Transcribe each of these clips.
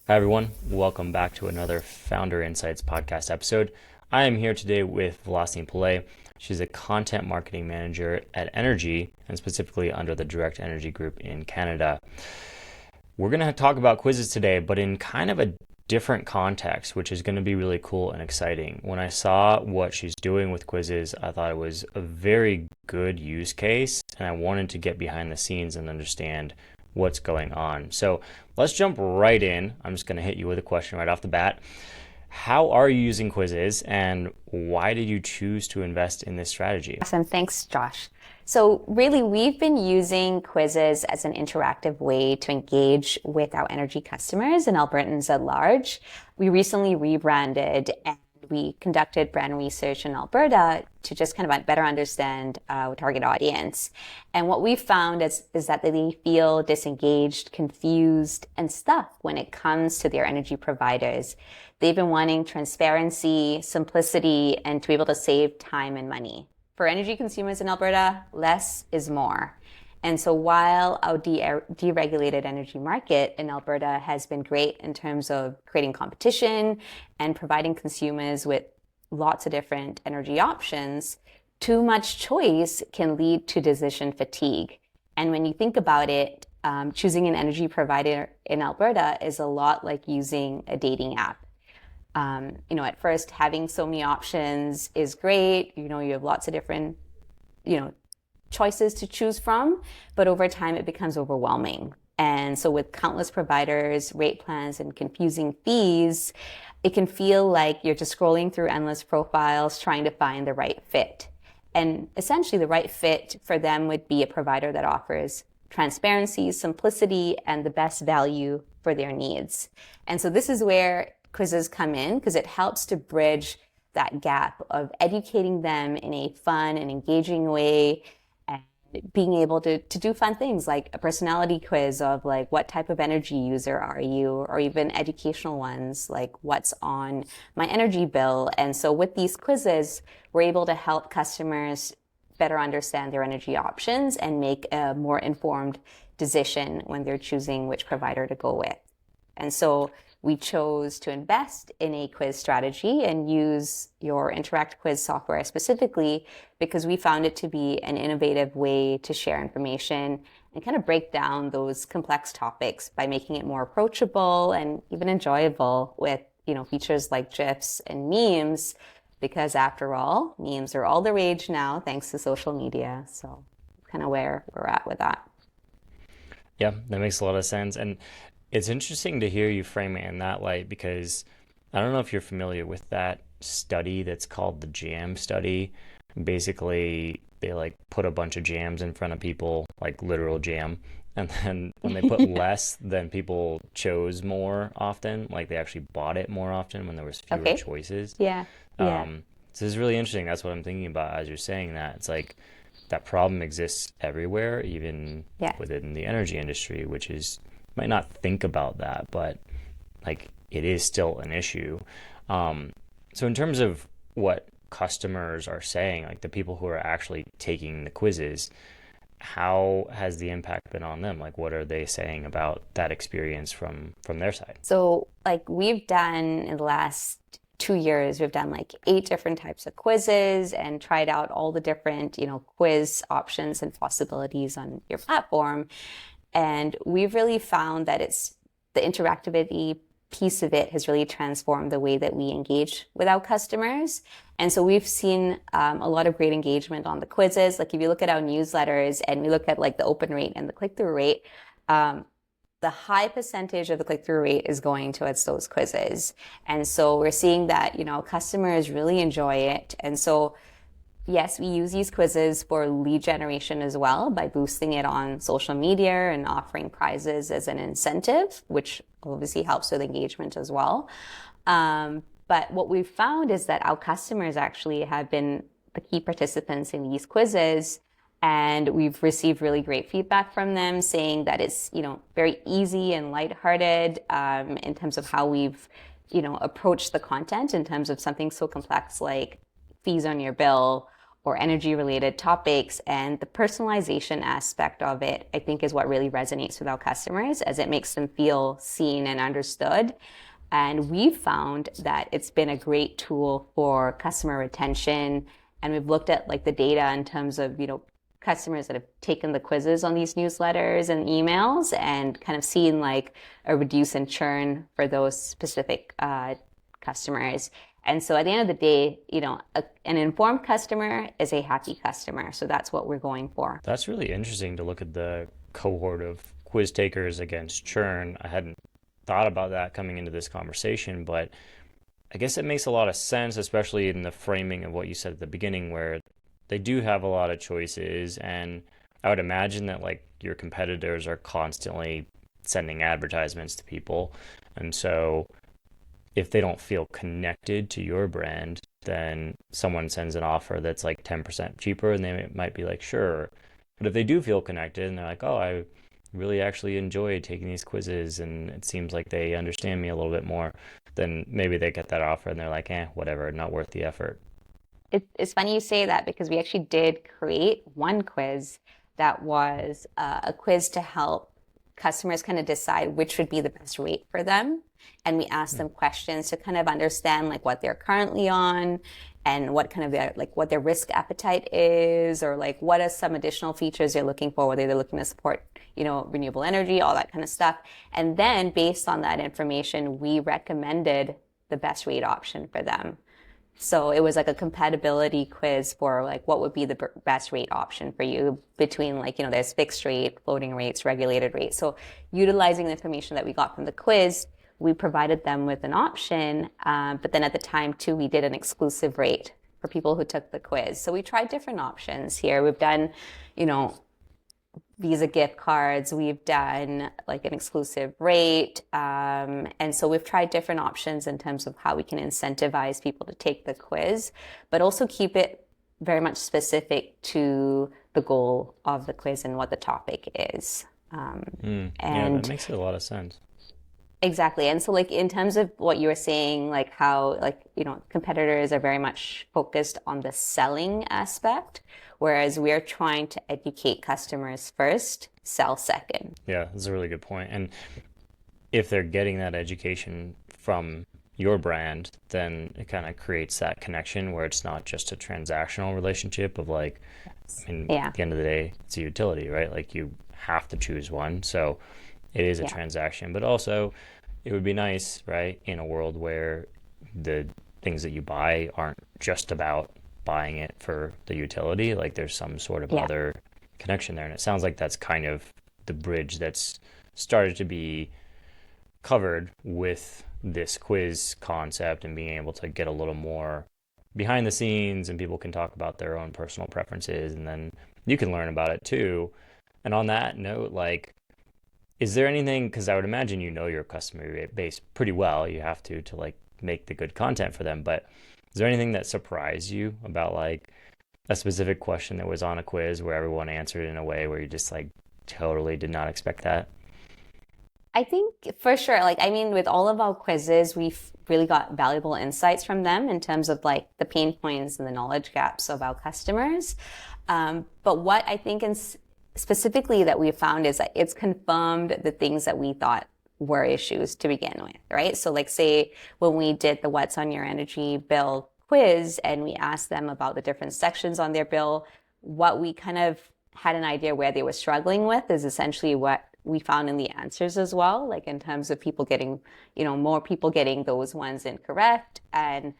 Hi, everyone. Welcome back to another Founder Insights podcast episode. I am here today with Vilasini Pillay. She's a content marketing manager at Energy, and specifically under the Direct Energy Group in Canada. We're going to talk about quizzes today, but in kind of a different context, which is going to be really cool and exciting. When I saw what she's doing with quizzes, I thought it was a very good use case, and I wanted to get behind the scenes and understand what's going on. So let's jump right in. I'm just going to hit you with a question right off the bat. How are you using quizzes, and why did you choose to invest in this strategy? Awesome. Thanks, Josh. So really, we've been using quizzes as an interactive way to engage with our energy customers and Albertans at large. We recently rebranded and we conducted brand research in Alberta to just kind of better understand our target audience. And what we found is that they feel disengaged, confused, and stuck when it comes to their energy providers. They've been wanting transparency, simplicity, and to be able to save time and money. For energy consumers in Alberta, less is more. And so while our deregulated energy market in Alberta has been great in terms of creating competition and providing consumers with lots of different energy options, too much choice can lead to decision fatigue. And when you think about it, choosing an energy provider in Alberta is a lot like using a dating app. At first, having so many options is great. You have lots of different, choices to choose from, but over time it becomes overwhelming. And so with countless providers, rate plans, and confusing fees, it can feel like you're just scrolling through endless profiles trying to find the right fit. And essentially the right fit for them would be a provider that offers transparency, simplicity, and the best value for their needs. And so this is where quizzes come in, because it helps to bridge that gap of educating them in a fun and engaging way, and being able to do fun things like a personality quiz of like, what type of energy user are you? Or even educational ones like, what's on my energy bill? And so with these quizzes, we're able to help customers better understand their energy options and make a more informed decision when they're choosing which provider to go with. And so we chose to invest in a quiz strategy and use your Interact Quiz software specifically because we found it to be an innovative way to share information and kind of break down those complex topics by making it more approachable and even enjoyable with, features like GIFs and memes, because after all, memes are all the rage now thanks to social media. So kind of where we're at with that. Yeah, that makes a lot of sense. And it's interesting to hear you frame it in that light, because I don't know if you're familiar with that study that's called the jam study. Basically, they put a bunch of jams in front of people, like literal jam. And then when they put less, then people chose more often, like they actually bought it more often when there was fewer choices. Yeah. So it's really interesting. That's what I'm thinking about as you're saying that. It's like that problem exists everywhere, even within the energy industry, which is might not think about that, but it is still an issue. So in terms of what customers are saying, like the people who are actually taking the quizzes, how has the impact been on them? What are they saying about that experience from their side? So we've done in the last 2 years, we've done 8 different types of quizzes and tried out all the different, quiz options and possibilities on your platform. And we've really found that it's the interactivity piece of it has really transformed the way that we engage with our customers. And so we've seen a lot of great engagement on the quizzes. If you look at our newsletters and we look at the open rate and the click-through rate, the high percentage of the click-through rate is going towards those quizzes. And so we're seeing that, customers really enjoy it. And so yes, we use these quizzes for lead generation as well by boosting it on social media and offering prizes as an incentive, which obviously helps with engagement as well. But what we've found is that our customers actually have been the key participants in these quizzes, and we've received really great feedback from them saying that it's, very easy and lighthearted in terms of how we've, approached the content in terms of something so complex like fees on your bill or energy related topics. And the personalization aspect of it, I think, is what really resonates with our customers, as it makes them feel seen and understood. And we've found that it's been a great tool for customer retention. And we've looked at like the data in terms of, customers that have taken the quizzes on these newsletters and emails, and kind of seen like a reduce in churn for those specific customers. And so at the end of the day, an informed customer is a happy customer. So that's what we're going for. That's really interesting to look at the cohort of quiz takers against churn. I hadn't thought about that coming into this conversation, but I guess it makes a lot of sense, especially in the framing of what you said at the beginning, where they do have a lot of choices. And I would imagine that like your competitors are constantly sending advertisements to people. And so if they don't feel connected to your brand, then someone sends an offer that's like 10% cheaper and they might be like, sure. But if they do feel connected and they're like, oh, I really actually enjoy taking these quizzes and it seems like they understand me a little bit more, then maybe they get that offer and they're like, whatever, not worth the effort. It's funny you say that, because we actually did create one quiz that was a quiz to help customers kind of decide which would be the best rate for them. And we asked them questions to kind of understand like what they're currently on, and what kind of what their risk appetite is, or like what are some additional features they're looking for, whether they're looking to support, renewable energy, all that kind of stuff. And then based on that information, we recommended the best rate option for them. So it was like a compatibility quiz for like what would be the best rate option for you between like, there's fixed rate, floating rates, regulated rates. So utilizing the information that we got from the quiz, we provided them with an option. But then at the time too, we did an exclusive rate for people who took the quiz. So we tried different options here. We've done, Visa gift cards. We've done like an exclusive rate. And so we've tried different options in terms of how we can incentivize people to take the quiz, but also keep it very much specific to the goal of the quiz and what the topic is. Yeah, that makes a lot of sense. Exactly. And so like in terms of what you were saying, like how competitors are very much focused on the selling aspect, whereas we're trying to educate customers first, sell second. Yeah, that's a really good point. And if they're getting that education from your brand, then it kind of creates that connection where it's not just a transactional relationship of like, at the end of the day, it's a utility, right? Like you have to choose one. So it is a transaction, but also it would be nice, right, in a world where the things that you buy aren't just about buying it for the utility. Like there's some sort of other connection there. And it sounds like that's kind of the bridge that's started to be covered with this quiz concept and being able to get a little more behind the scenes, and people can talk about their own personal preferences and then you can learn about it too. And on that note, like, is there anything, because I would imagine your customer base pretty well, you have to like make the good content for them, but is there anything that surprised you about like a specific question that was on a quiz where everyone answered in a way where you just like totally did not expect that? I think for sure, with all of our quizzes, we've really got valuable insights from them in terms of like the pain points and the knowledge gaps of our customers. But what I think specifically that we found is that it's confirmed the things that we thought were issues to begin with, right? So like say when we did the What's on Your Energy Bill quiz and we asked them about the different sections on their bill, what we kind of had an idea where they were struggling with is essentially what we found in the answers as well, like in terms of people getting, more people getting those ones incorrect. And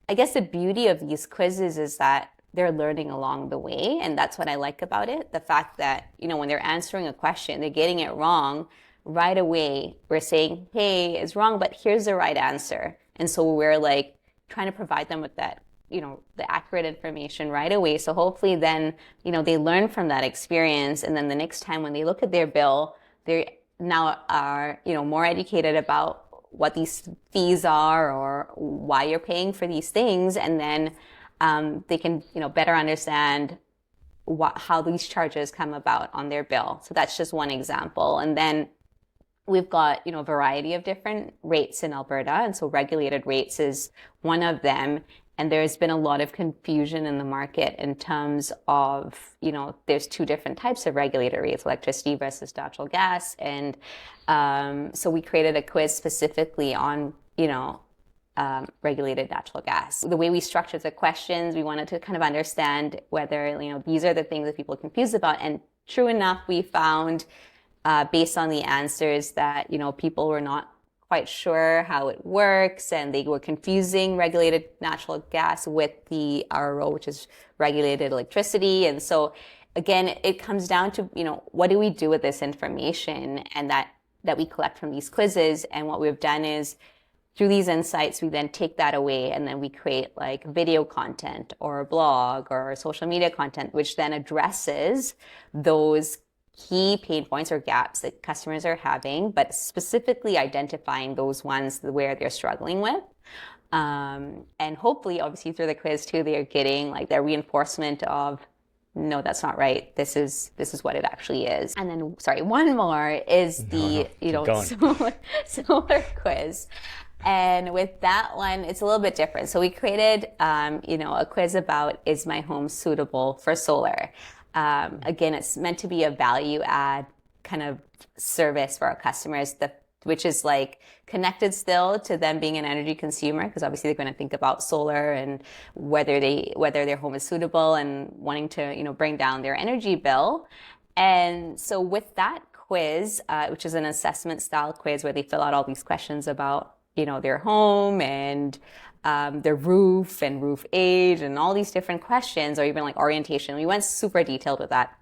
I guess the beauty of these quizzes is that they're learning along the way. And that's what I like about it. The fact that, when they're answering a question, they're getting it wrong right away. We're saying, hey, it's wrong, but here's the right answer. And so we're like trying to provide them with that, the accurate information right away. So hopefully then, they learn from that experience. And then the next time when they look at their bill, they now are, more educated about what these fees are or why you're paying for these things. And then they can, better understand how these charges come about on their bill. So that's just one example. And then we've got, a variety of different rates in Alberta. And so regulated rates is one of them. And there's been a lot of confusion in the market in terms of, there's two different types of regulated rates, electricity versus natural gas. And so we created a quiz specifically on, regulated natural gas. The way we structured the questions, we wanted to kind of understand whether, these are the things that people are confused about. And true enough, we found, based on the answers, that, people were not quite sure how it works, and they were confusing regulated natural gas with the RRO, which is regulated electricity. And so again, it comes down to, what do we do with this information and that we collect from these quizzes? And what we've done is, through these insights, we then take that away and then we create like video content or a blog or social media content, which then addresses those key pain points or gaps that customers are having, but specifically identifying those ones where they're struggling with. And hopefully, obviously, through the quiz too, they're getting like their reinforcement of, no, that's not right. This is what it actually is. And then, sorry, one more is the solar quiz. And with that one, it's a little bit different. So we created, a quiz about, is my home suitable for solar? Again, it's meant to be a value add kind of service for our customers, which is like connected still to them being an energy consumer, because obviously they're going to think about solar and whether their home is suitable and wanting to, bring down their energy bill. And so with that quiz, which is an assessment style quiz where they fill out all these questions about, their home and their roof and roof age and all these different questions, or even like orientation. We went super detailed with that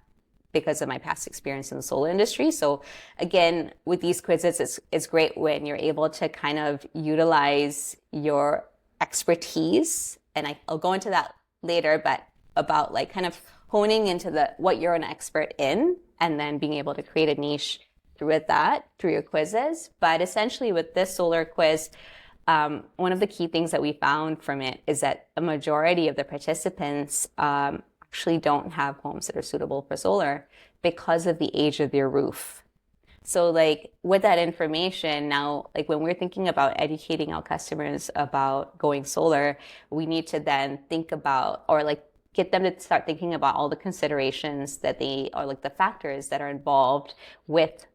because of my past experience in the solar industry. So again, with these quizzes, it's great when you're able to kind of utilize your expertise. And I'll go into that later, but about like kind of honing into what you're an expert in, and then being able to create a niche through your quizzes. But essentially with this solar quiz, one of the key things that we found from it is that a majority of the participants actually don't have homes that are suitable for solar because of the age of their roof. So like with that information now, like when we're thinking about educating our customers about going solar, we need to then think about, or like get them to start thinking about all the considerations or like the factors that are involved with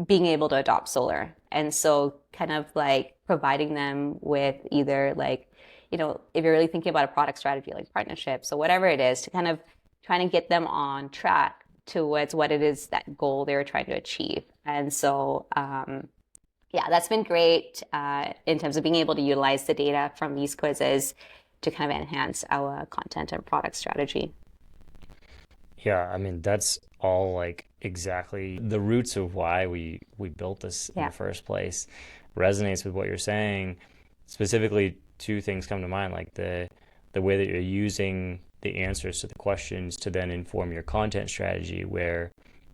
being able to adopt solar. And so kind of like providing them with either like, if you're really thinking about a product strategy, like partnerships or whatever it is, to kind of trying to get them on track towards what it is, that goal they were trying to achieve. And so, that's been great in terms of being able to utilize the data from these quizzes to kind of enhance our content and product strategy. Yeah, I mean, that's all like exactly the roots of why we built this in the first place. Resonates with what you're saying. Specifically, two things come to mind, like the way that you're using the answers to the questions to then inform your content strategy, where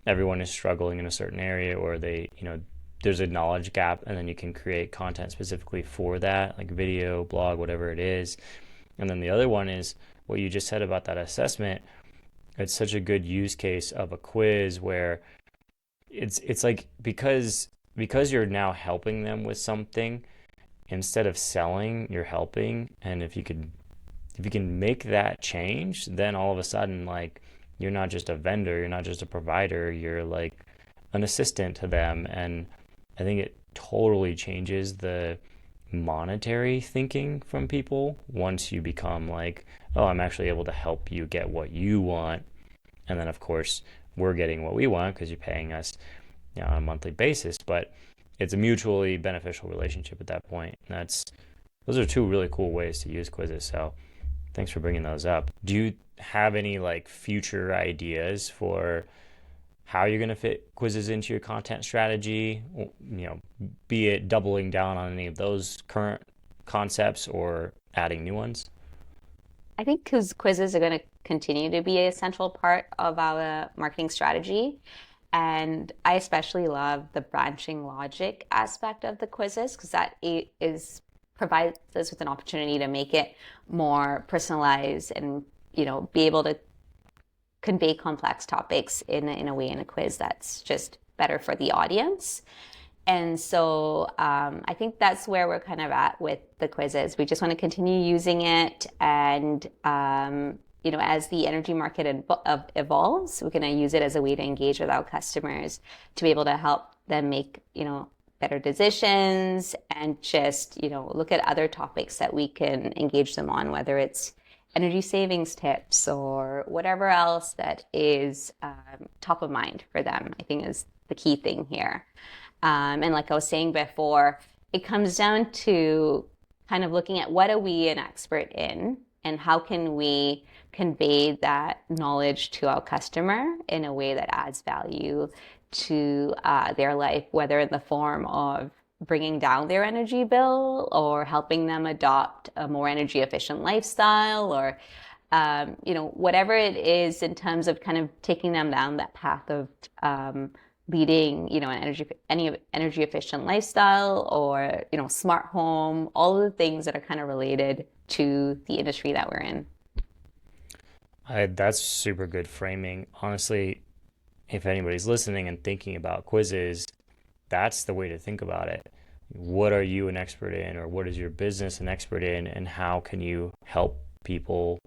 everyone is struggling in a certain area, or there's a knowledge gap, and then you can create content specifically for that, like video, blog, whatever it is. And then the other one is what you just said about that assessment. It's such a good use case of a quiz where it's like, because you're now helping them with something, instead of selling, you're helping. And if you can make that change, then all of a sudden, like, you're not just a vendor, you're not just a provider, you're like an assistant to them. And I think it totally changes the monetary thinking from people once you become like, oh, I'm actually able to help you get what you want. And then of course we're getting what we want because you're paying us on a monthly basis. But it's a mutually beneficial relationship at that point. And those are two really cool ways to use quizzes. So thanks for bringing those up. Do you have any like future ideas for how you're going to fit quizzes into your content strategy, be it doubling down on any of those current concepts or adding new ones? I think quizzes are going to continue to be a central part of our marketing strategy. And I especially love the branching logic aspect of the quizzes, because that provides us with an opportunity to make it more personalized and, be able to convey complex topics in a way in a quiz that's just better for the audience. And so I think that's where we're kind of at with the quizzes. We just want to continue using it. And, as the energy market evolves, we're going to use it as a way to engage with our customers to be able to help them make, better decisions and just, look at other topics that we can engage them on, whether it's energy savings tips or whatever else that is top of mind for them, I think is the key thing here. And like I was saying before, it comes down to kind of looking at what are we an expert in and how can we convey that knowledge to our customer in a way that adds value to their life, whether in the form of bringing down their energy bill or helping them adopt a more energy efficient lifestyle or whatever it is in terms of kind of taking them down that path of leading, an energy efficient lifestyle or, smart home, all of the things that are kind of related to the industry that we're in. That's super good framing. Honestly, if anybody's listening and thinking about quizzes, that's the way to think about it. What are you an expert in, or what is your business an expert in, and how can you help people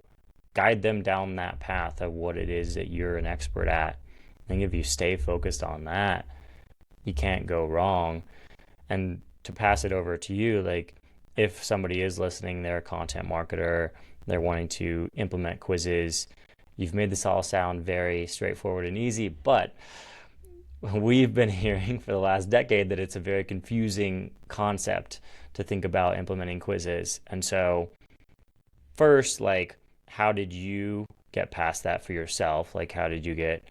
guide them down that path of what it is that you're an expert at? I think if you stay focused on that, you can't go wrong. And to pass it over to you, like if somebody is listening, they're a content marketer, they're wanting to implement quizzes, you've made this all sound very straightforward and easy, but we've been hearing for the last decade that it's a very confusing concept to think about implementing quizzes. And so first, like, how did you get past that for yourself? Like, how did you get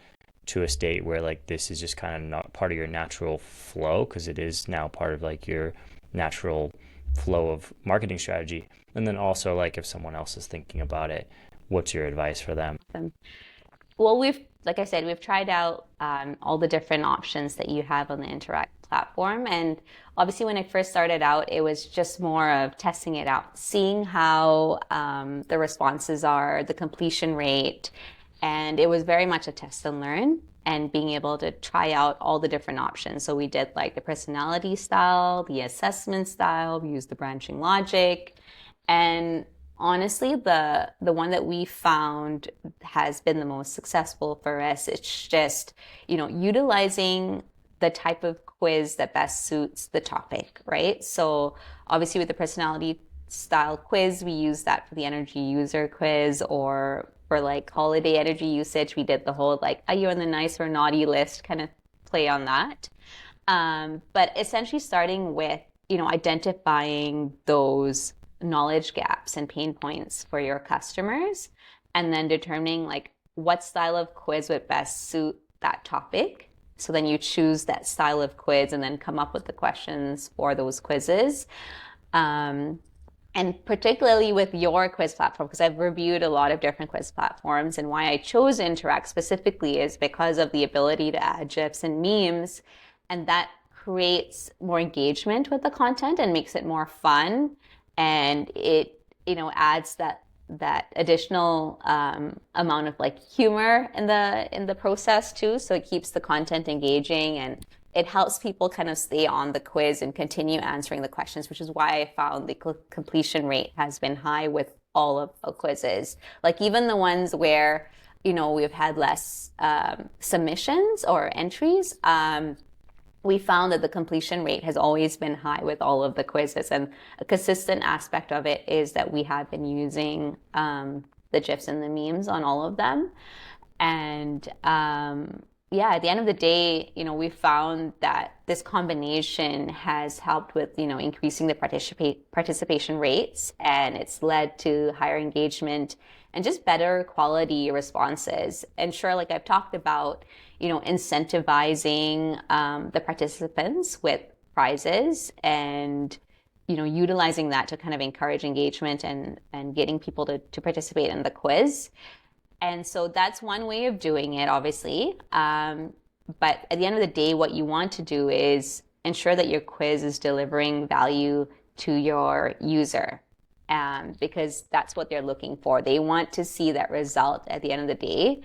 to a state where like this is just kind of not part of your natural flow, because it is now part of like your natural flow of marketing strategy? And then also, like, if someone else is thinking about it, what's your advice for them? Well, like I said, we've tried out all the different options that you have on the Interact platform. And obviously, when I first started out, it was just more of testing it out, seeing how the responses are, the completion rate. And it was very much a test and learn and being able to try out all the different options. So we did like the personality style, the assessment style, we used the branching logic. And honestly, the one that we found has been the most successful for us. It's just, utilizing the type of quiz that best suits the topic, right? So obviously with the personality style quiz, we use that for the energy user quiz, or for like holiday energy usage, we did the whole like, are you on the nice or naughty list kind of play on that. But essentially starting with, identifying those knowledge gaps and pain points for your customers, and then determining like what style of quiz would best suit that topic. So then you choose that style of quiz and then come up with the questions for those quizzes. And particularly with your quiz platform, because I've reviewed a lot of different quiz platforms, and why I chose Interact specifically is because of the ability to add GIFs and memes, and that creates more engagement with the content and makes it more fun. And it, adds that additional amount of like humor in the process too. So it keeps the content engaging, and it helps people kind of stay on the quiz and continue answering the questions, which is why I found the completion rate has been high with all of the quizzes. Like even the ones where, we've had less submissions or entries, we found that the completion rate has always been high with all of the quizzes. And a consistent aspect of it is that we have been using the GIFs and the memes on all of them. And at the end of the day, we found that this combination has helped with, increasing the participation rates, and it's led to higher engagement and just better quality responses. And sure, like I've talked about, incentivizing the participants with prizes and, utilizing that to kind of encourage engagement and getting people to participate in the quiz. And so that's one way of doing it, obviously. But at the end of the day, what you want to do is ensure that your quiz is delivering value to your user, because that's what they're looking for. They want to see that result at the end of the day,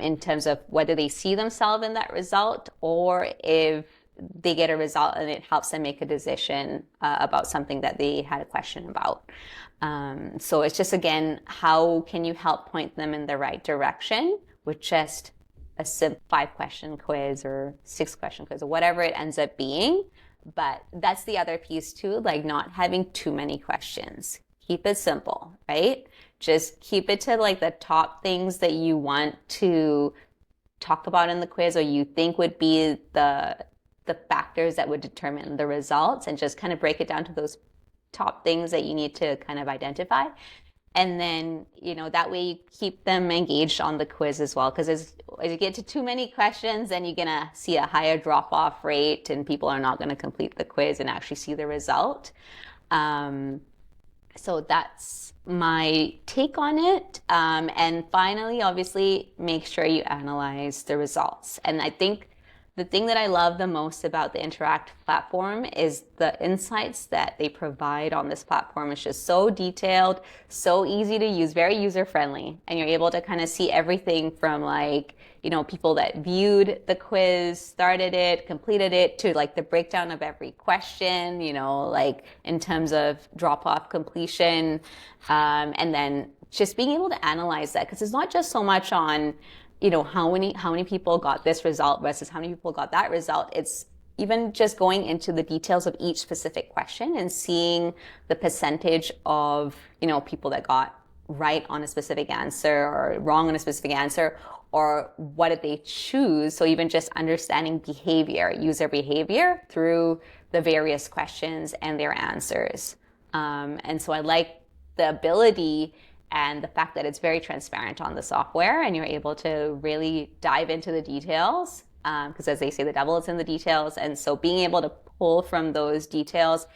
in terms of whether they see themselves in that result, or if they get a result and it helps them make a decision about something that they had a question about. So it's just, again, how can you help point them in the right direction with just a 5-question quiz or 6-question quiz or whatever it ends up being. But that's the other piece too, like not having too many questions. Keep it simple, right? Just keep it to like the top things that you want to talk about in the quiz or you think would be the factors that would determine the results, and just kind of break it down to those top things that you need to kind of identify. And then, that way you keep them engaged on the quiz as well. Because as you get to too many questions, then you're going to see a higher drop-off rate and people are not going to complete the quiz and actually see the result. So that's my take on it. And finally, obviously, make sure you analyze the results. And I think the thing that I love the most about the Interact platform is the insights that they provide on this platform. It's just so detailed, so easy to use, very user-friendly. And you're able to kind of see everything from like, people that viewed the quiz, started it, completed it, to like the breakdown of every question, like in terms of drop-off completion. And then just being able to analyze that, because it's not just so much on how many people got this result versus how many people got that result. It's even just going into the details of each specific question and seeing the percentage of, people that got right on a specific answer or wrong on a specific answer, or what did they choose. So even just understanding user behavior through the various questions and their answers. And so I like the ability and the fact that it's very transparent on the software and you're able to really dive into the details, because as they say, the devil is in the details. And so being able to pull from those details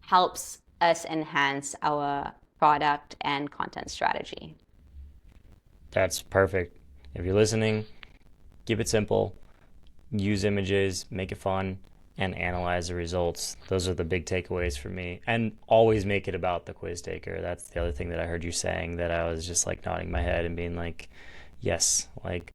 helps us enhance our product and content strategy. That's perfect. If you're listening, keep it simple, use images, make it fun, and analyze the results. Those are the big takeaways for me. And always make it about the quiz taker. That's the other thing that I heard you saying, that I was just like nodding my head and being like, yes, like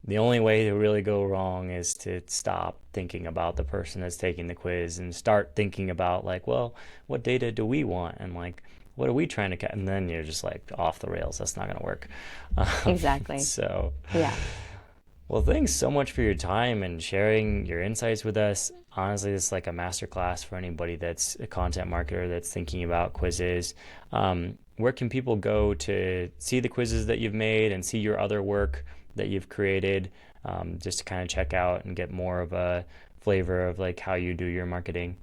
the only way to really go wrong is to stop thinking about the person that's taking the quiz and start thinking about like, well, what data do we want? And like, what are we trying to get? And then you're just like off the rails. That's not going to work. Exactly. So, yeah. Well, thanks so much for your time and sharing your insights with us. Honestly, this is like a masterclass for anybody that's a content marketer that's thinking about quizzes. Where can people go to see the quizzes that you've made and see your other work that you've created, just to kind of check out and get more of a flavor of like how you do your marketing?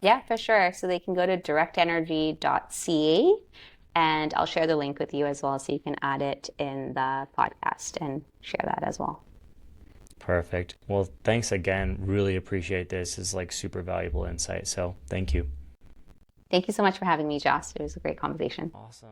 Yeah, for sure. So they can go to directenergy.ca, and I'll share the link with you as well so you can add it in the podcast and share that as well. Perfect. Well, thanks again. Really appreciate this. It's like super valuable insight. So thank you. Thank you so much for having me, Joss. It was a great conversation. Awesome.